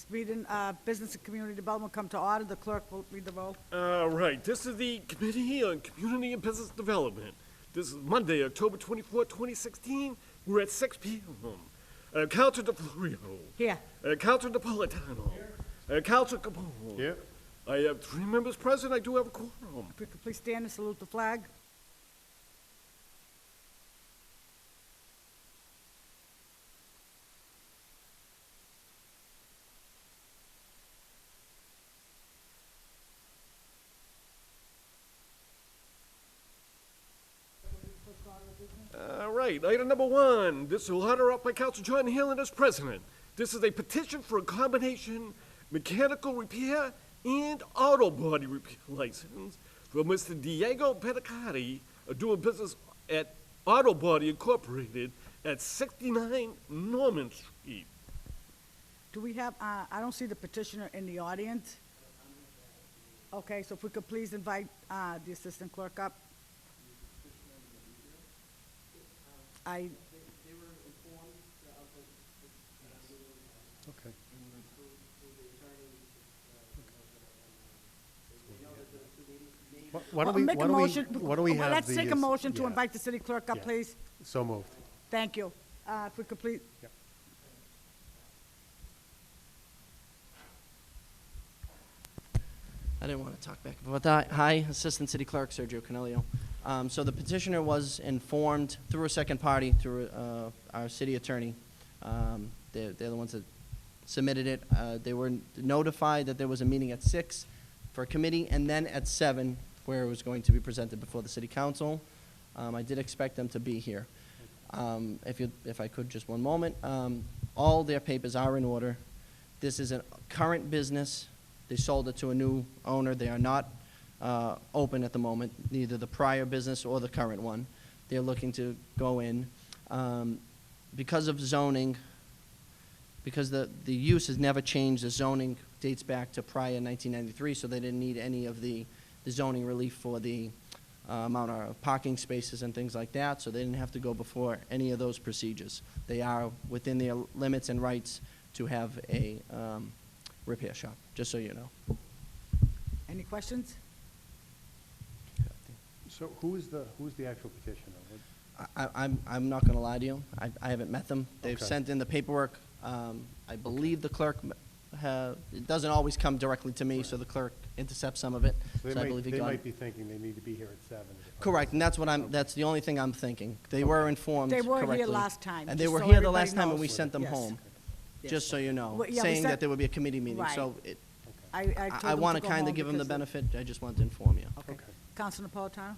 Sweden, Business and Community Development come to order. The clerk will read the roll. Right, this is the Committee on Community and Business Development. This is Monday, October 24, 2016. We're at 6 p.m. Councilor DeFlorio. Here. Councilor Napolitano. Councilor Capone. Here. I have 3 members present. I do have a quorum. If we could please stand and salute the flag. Right, item number 1. This is order up by Councilor John Hanlon as president. This is a petition for a combination mechanical repair and auto body repair license for Mr. Diego Pedicati, doing business at Auto Body Incorporated at 69 Norman Street. Do we have, I don't see the petitioner in the audience. Okay, so if we could please invite the assistant clerk up. Okay. Why don't we, Make why a don't we, motion. why don't we Well, have let's take a motion to yeah. invite the city clerk up, Yeah. please. So moved. Thank you. If we could please, Yep. I didn't want to talk back about that. Hi, Assistant City Clerk Sergio Canelio. So the petitioner was informed through a second party, through our city attorney. They're the ones that submitted it. They were notified that there was a meeting at 6 for a committee, and then at 7, where it was going to be presented before the city council. I did expect them to be here. If I could, just one moment. All their papers are in order. This is a current business. They sold it to a new owner. They are not open at the moment, neither the prior business or the current one. They're looking to go in. Because of zoning, because the use has never changed, the zoning dates back to prior 1993, so they didn't need any of the zoning relief for the amount of parking spaces and things like that, so they didn't have to go before any of those procedures. They are within their limits and rights to have a repair shop, just so you know. any questions? So who's the actual petitioner? I'm not going to lie to you. I haven't met them. They've Okay. sent in the paperwork. I believe the clerk, it doesn't always come directly to me, so the clerk intercepts some of it. So So I believe he they got might it. be thinking they need to be here at 7. as opposed Correct, to- and that's the only thing I'm thinking. They were informed They were here correctly. last time, And they just were so here the everybody last time, and we knows. sent them Yes. home, Yes. just so you know, Well, yeah, we saying sent- that there would be a committee meeting. Right. So I told I them want to go kind home of give them the because benefit. I just wanted to inform you. Okay. Okay. Councilor Napolitano?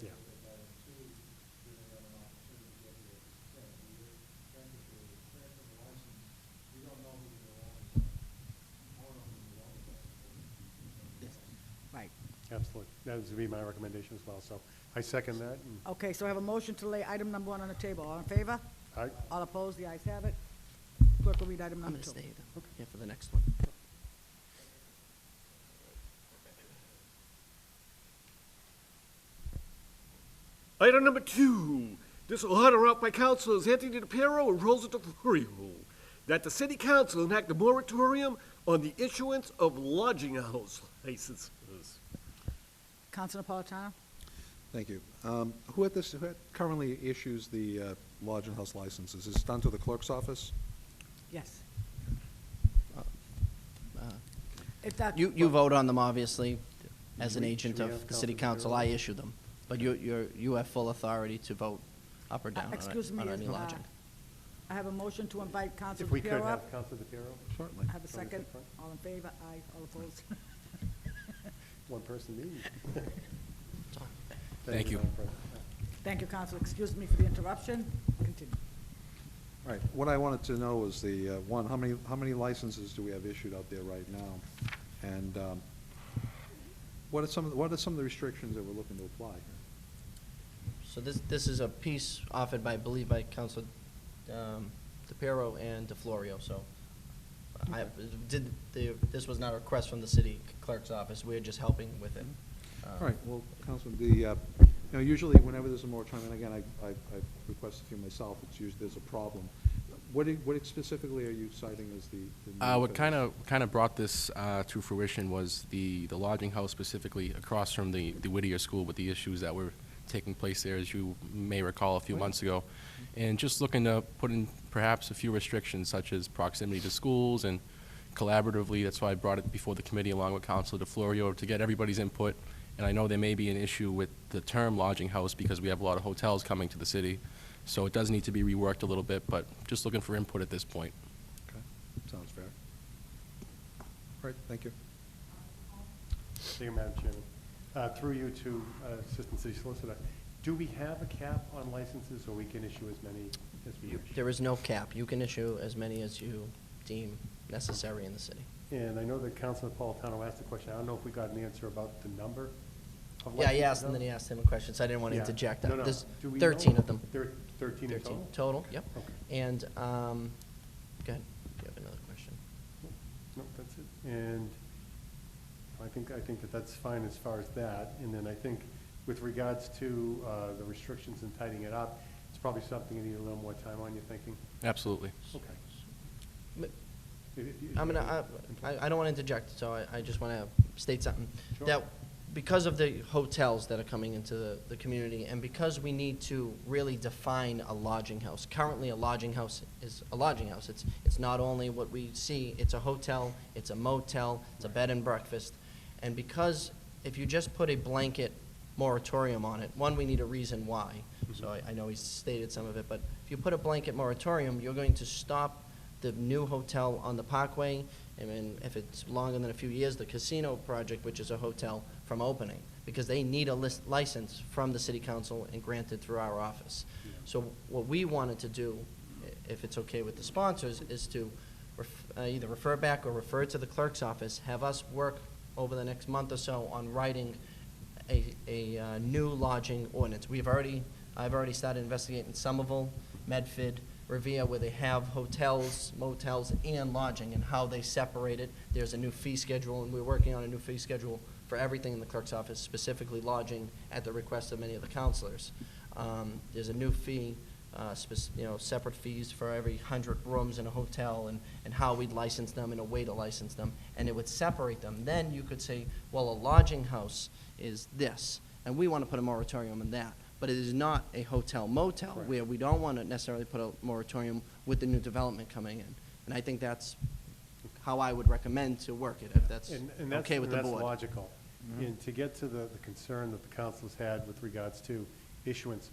Yeah. Right. Absolutely. That would be my recommendation as well. So I second that. And Okay, so I have a motion to lay item number 1 on the table. All in favor? I, All opposed? The ayes have it. Clerk will read item I'm number going to 2. stay here for the next one. Item number 2. This will order up by Councilors Anthony DePiero and Rosa DeFlorio that the City Council enact a moratorium on the issuance of lodging house licenses. Councilor Napolitano? Thank you. Who currently issues the lodging house licenses? Is it done through the clerk's office? Yes. Uh, If that, You vote on them, obviously, as an Should we- agent should we of have the city Councilor council. I DePiero? issue them, but you have full authority to vote up or down on excuse me, any lodging. I have a motion to invite Councilor if we could DePiero have up. Councilor DePiero, Certainly. I have a Somebody second. sit front. All in favor? Aye. All opposed? one person meeting. Thank you. Madam President. Thank you, Councilor. Excuse me for the interruption. Continue. All right, what I wanted to know was how many licenses do we have issued out there right now? And what are some of the restrictions that we're looking to apply here? So this is a piece offered by, I believe, by Councilor DePiero and DeFlorio, so this was not a request from the city clerk's office. We're just helping with it. All right, well, Councilman, You know, usually whenever there's a moratorium, and again, I request a few myself, it's usually, there's a problem. What specifically are you citing as the need What for this? kind of brought this to fruition was the lodging house specifically across from the Whittier School with the issues that were taking place there, as you may recall, a few months ago. And just looking to put in perhaps a few restrictions, such as proximity to schools, and collaboratively, that's why I brought it before the committee along with Councilor DeFlorio to get everybody's input. And I know there may be an issue with the term lodging house because we have a lot of hotels coming to the city. So it does need to be reworked a little bit, but just looking for input at this point. Okay, sounds fair. All right, thank you. Thank you, Madam Chairman. Through you to Assistant City Solicitor, do we have a cap on licenses, or we can issue as many as we wish? There is no cap. You can issue as many as you deem necessary in the city. And I know that Councilor Napolitano asked a question. I don't know if we got an answer about the number of Yeah, he licenses asked, and now? then he asked him a question, so I didn't want to Yeah. interject. No, no. There's Do we 13 know? of them. 13 in 13 total? total, yep. Okay. And, go ahead, do you have another question? No, that's it. And I think that that's fine as far as that. And then I think with regards to the restrictions and tidying it up, it's probably something you need a little more time on, you're thinking? Absolutely. Okay. But If you- I'm gonna, I don't want to interject, so I just want to state something. Sure. That because of the hotels that are coming into the community, and because we need to really define a lodging house. Currently, a lodging house is a lodging house. It's not only what we see, it's a hotel, it's a motel, it's a bed and breakfast. And because if you just put a blanket moratorium on it, one, we need a reason why. So I know he's stated some of it, but if you put a blanket moratorium, you're going to stop the new hotel on the Parkway, and then if it's longer than a few years, the casino project, which is a hotel, from opening, because they need a license from the city council and granted through our office. So what we wanted to do, if it's okay with the sponsors, is to either refer back or refer to the clerk's office, have us work over the next month or so on writing a new lodging ordinance. I've already started investigating Somerville, Medford, Revere, where they have hotels, motels, and lodging, and how they separate it. There's a new fee schedule, and we're working on a new fee schedule for everything in the clerk's office, specifically lodging, at the request of many of the counselors. There's a new fee, separate fees for every 100 rooms in a hotel, and how we'd license them and a way to license them, and it would separate them. Then you could say, well, a lodging house is this, and we want to put a moratorium on that. But it is not a hotel motel, Correct. where we don't want to necessarily put a moratorium with the new development coming in. And I think that's how I would recommend to work it, if that's And okay with the board. that's logical. And to get to the concern that the council's had with regards to issuance,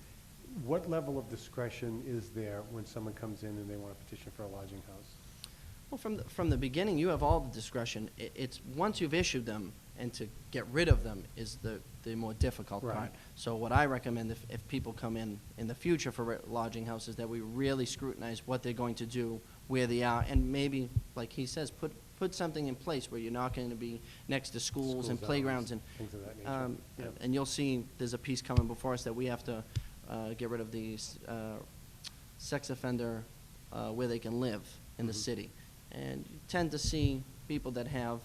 what level of discretion is there when someone comes in and they want to petition for a lodging house? Well, from the beginning, you have all the discretion. It's, once you've issued them, and to get rid of them is the more difficult Right. part. So what I recommend, if people come in the future for lodging houses, that we really scrutinize what they're going to do, where they are, and maybe, like he says, put something in place where you're not going to be next to schools and Schools, playgrounds, and things of that nature. Yeah. and you'll see there's a piece coming before us that we have to get rid of these sex offender where they can live in the Mhm. city. And you tend to see people that have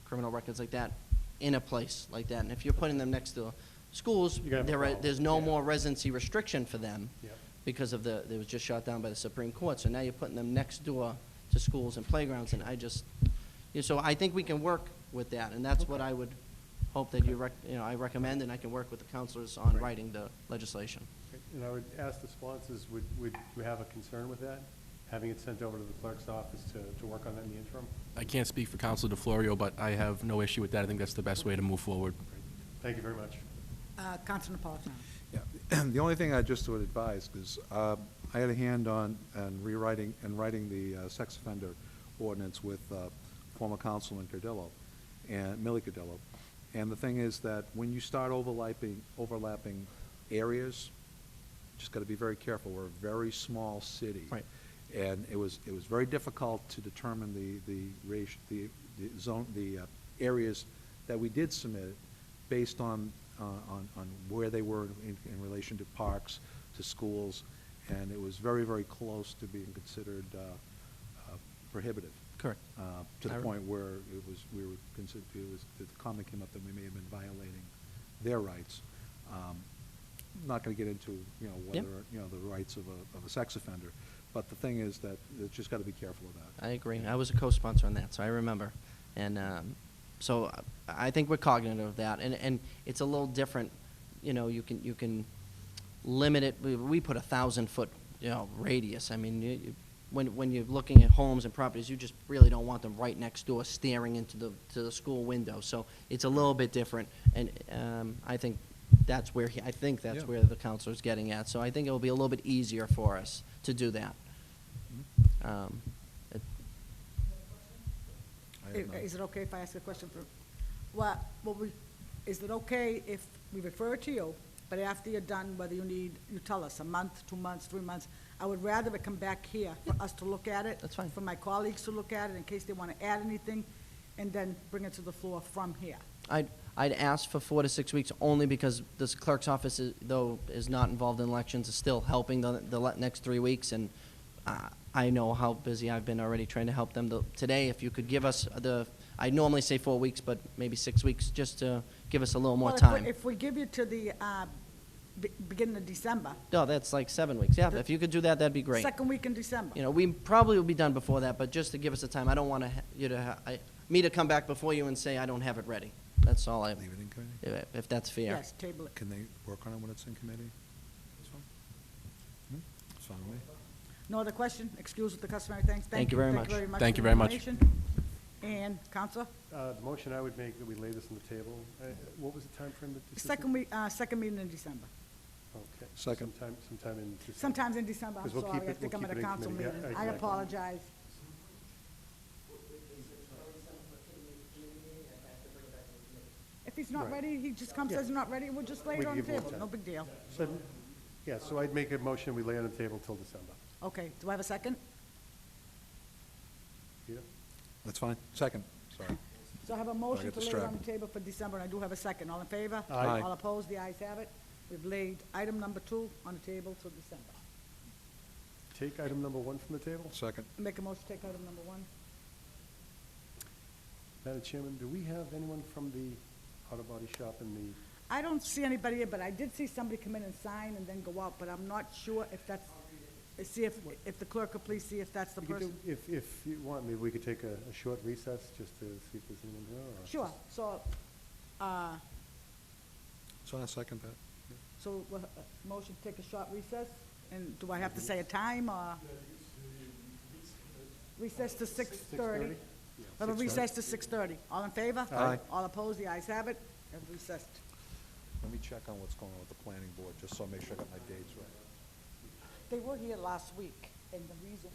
criminal records like that in a place like that. And if you're putting them next to schools, You're gonna have a problem. there's no Yeah. more residency restriction for them Yeah. because of it was just shot down by the Supreme Court. So now you're putting them next door to schools and playgrounds, and so I think we can work with that, and that's what I would hope that I recommend, and I can work with the counselors on Right. writing the legislation. And I would ask the sponsors, would you have a concern with that? Having it sent over to the clerk's office to work on that in the interim? I can't speak for Councilor DeFlorio, but I have no issue with that. I think that's the best way to move forward. Great. Thank you very much. Councilor Napolitano. Yeah, the only thing I just would advise, because I had a hand on writing the sex offender ordinance with former Councilman Cardillo, and Millie Cardillo. And the thing is that when you start overlapping areas, just got to be very careful. We're a very small city. Right. And it was very difficult to determine the areas that we did submit based on where they were in relation to parks, to schools, and it was very, very close to being considered prohibitive. Correct. To the point where the comment came up that we may have been violating their rights. not gonna get into, you know, Yeah. whether, you know, the rights of a sex offender, but the thing is that, it's just gotta be careful of that. I agree. I was a co-sponsor on that, so I remember. And so I think we're cognizant of that. And it's a little different, you know, you can limit it. We put 1,000-foot, you know, radius. I mean, when you're looking at homes and properties, you just really don't want them right next door staring into the school window. So it's a little bit different. And I think that's where Yeah. where the counselor's getting at. So I think it will be a little bit easier for us to do that. It- I have none. Is it okay if I ask a question for, is it okay if we refer it to you, but after you're done, whether you tell us, a month, 2 months, 3 months, I would rather it come back here for us to look at it. That's fine. For my colleagues to look at it in case they want to add anything, and then bring it to the floor from here. I'd ask for 4 to 6 weeks only because this clerk's office, though is not involved in elections, is still helping the next 3 weeks. And I know how busy I've been already trying to help them. Today, if you could give us I normally say 4 weeks, but maybe 6 weeks, just to give us a little more Well, time. if we give you to the beginning of December, No, that's like 7 weeks. Yeah, if you could do that, that'd be great. second week in December. You know, we probably will be done before that, but just to give us the time, I don't want me to come back before you and say I don't have it ready. That's all I, Leave it in committee? if that's fair. Yes, table it. Can they work on it when it's in committee? That's fine. It's fine with me. No other question? Excuse with the customary thanks. Thank you very much. Thank for you the very much. information. And, Counselor? The motion I would make that we lay this on the table, what was the timeframe that this is? Second meeting in December. Okay. Second. Sometime in December. Sometimes in December, I'm 'Cause we'll keep sorry, I it- think we'll I'm at keep a it in council committee. meeting. Yeah, I exactly. apologize. If he's not Right. ready, he just comes, Yeah. says he's not ready, we'll just lay We it on the give him table, time. no big deal. So, yeah, so I'd make a motion, we lay on the table till December. Okay, do I have a second? Peter? That's fine. Second, sorry. So I have a motion get to lay it on distracted. the table for December, and I do have a second. All in favor? Aye. All opposed? The ayes have it. We've laid item number 2 on the table till December. Take item number 1 from the table. Second. Make a motion to take item number 1. Madam Chairman, do we have anyone from the auto body shop in the, I don't see anybody here, but I did see somebody come in and sign and then go out, but I'm not sure if that's, see if the clerk could please see if that's the we could person. do, if you want, maybe we could take a short recess just to see if there's anyone here, or? Sure, so, So I second that. motion to take a short recess, and do I have to say a time, or? Recess to 6:30. 6:30? Have a recess to 6:30. All in favor? Aye. All opposed? The ayes have it. And recessed. Let me check on what's going on with the planning board, just so I make sure I got my dates right. They were here last week, and the reason,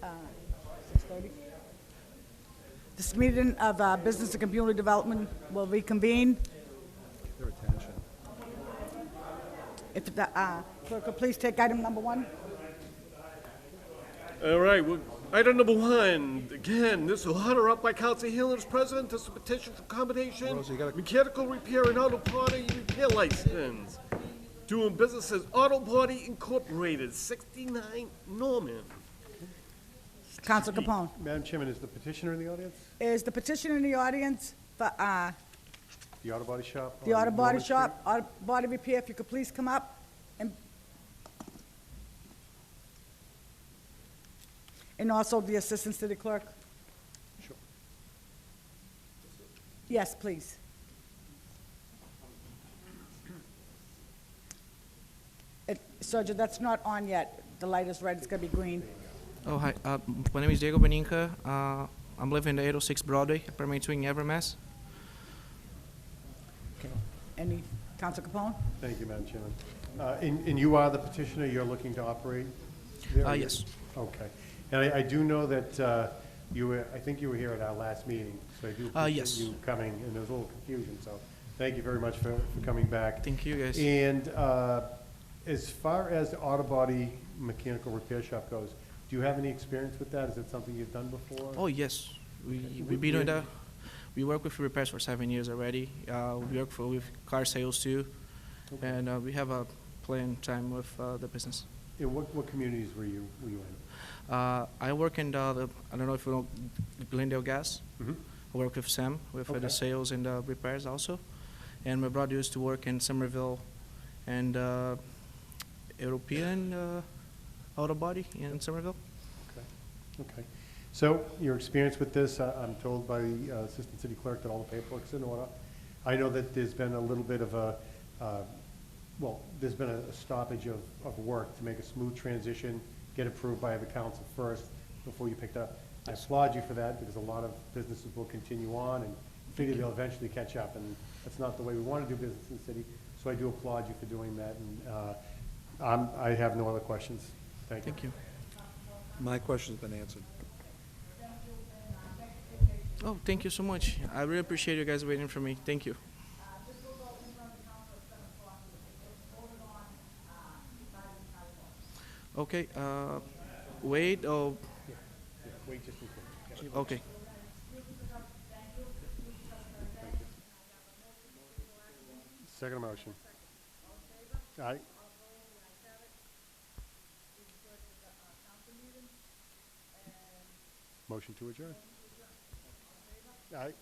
6:30. This meeting of Business and Community Development will reconvene. Their attention. If the clerk could please take item number 1. All right, well, item number 1, again, this will hunt up by Council Hill as president. This is a petition for combination, Rosie, you gotta- mechanical repair and auto body repair license. Doing business as Auto Body Incorporated, 69 Norman. Council Capone. Madam Chairman, is the petitioner in the audience? Is the petitioner in the audience for The auto body shop? the on auto body Norman Street? shop, auto body repair? If you could please come up and also the Assistant City Clerk. Sure. Yes, please. Sergeant, that's not on yet. The light is red, it's gonna be green. Oh, hi. My name is Diego Beninca. I'm living in the 806 Broadway, apartment 2 in Everett, Mass. Any, Council Capone? Thank you, Madam Chairman. And you are the petitioner, you're looking to operate there? Yes. Okay. And I do know that you were, I think you were here at our last meeting, so I do Yes. appreciate you coming, and there was a little confusion, so thank you very much for coming back. Thank you, guys. And as far as the auto body mechanical repair shop goes, do you have any experience with that? Is it something you've done before? Oh, yes. We've been doing that. We work with repairs for 7 years already. We work with car sales too. Okay. And we have a planned time with the business. And what communities were you in? I work in I don't know if you know Glendale Gas. Mhm. I work with Sam with Okay. the sales and the repairs also. And my brother used to work in Somerville and European Auto Body in Somerville. Okay. So your experience with this, I'm told by the Assistant City Clerk that all the paperwork's in order. I know that there's been a little bit of a, well, there's been a stoppage of work to make a smooth transition, get approved by the council first before you pick it up. I applaud you for that because a lot of businesses will continue on and figure they'll eventually catch up, and that's not the way we want to do business in the city. So I do applaud you for doing that, and I have no other questions. Thank you. Thank you. My question's been answered. Oh, thank you so much. I really appreciate you guys waiting for me. Thank you. Okay, wait, oh, Wait just a second. okay. Second motion. Aye. Motion to adjourn. Aye.